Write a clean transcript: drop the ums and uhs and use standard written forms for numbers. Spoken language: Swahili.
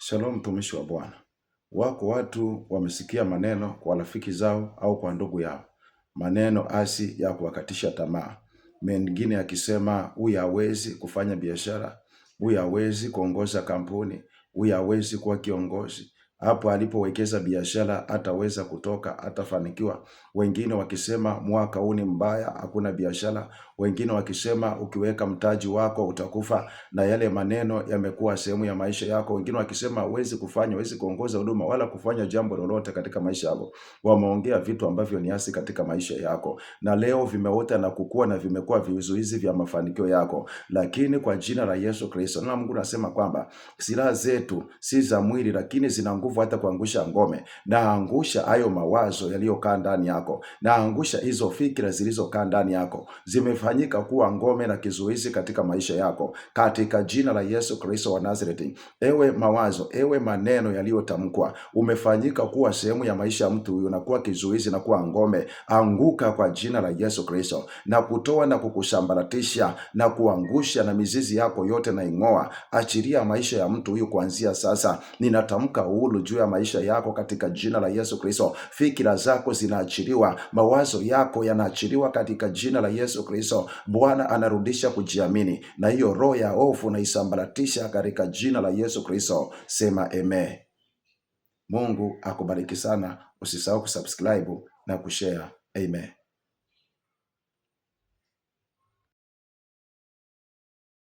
Shalom mtumishi wa Bwana. Wako watu wamesikia maneno kwa rafiki zao au kwa ndugu yao, maneno asi ya kuwakatisha tamaa. Mengine akisema huyu hawezi kufanya biashara, huyu hawezi kuongoza kampuni, huyu hawezi kuwa kiongozi. Hapo alipowekeza biashara hataweza kutoka, hatafanikiwa. Wengine wakisema mwaka huu ni mbaya, hakuna biashara. Wengine wakisema ukiweka mtaji wako utakufa, na yale maneno yamekuwa sehemu ya maisha yako. Wengine wakisema huwezi kufanya, huwezi kuongoza huduma wala kufanya jambo lolote katika maisha yako. Wameongea vitu ambavyo ni hasi katika maisha yako, na leo vimeota na kukua na vimekuwa vizuizi vya mafanikio yako. Lakini kwa jina la Yesu Kristo, na Mungu anasema kwamba silaha zetu si za mwili, lakini zina nguvu hata kuangusha ngome. Na angusha hayo mawazo yaliyokaa ndani yako, na angusha hizo fikra zilizokaa ndani yako, zimefanyika kuwa ngome na kizuizi katika maisha yako, katika jina la Yesu Kristo wa Nazareti. Ewe mawazo, ewe maneno yaliyotamkwa, umefanyika kuwa sehemu ya maisha ya mtu huyu na kuwa kizuizi na kuwa ngome, anguka kwa jina la Yesu Kristo, na kutoa na kukusambaratisha na kuangusha, na mizizi yako yote na ing'oa. Achilia maisha ya mtu huyu kuanzia sasa. Ninatamka uhuru juu ya maisha yako katika jina la Yesu Kristo. Fikira zako zinaachiliwa, mawazo yako yanaachiliwa katika jina la Yesu Kristo. Bwana anarudisha kujiamini, na hiyo roho ya hofu na isambaratisha katika jina la Yesu Kristo. Sema amen. Mungu akubariki sana. Usisahau kusubscribe na kushare. Amen.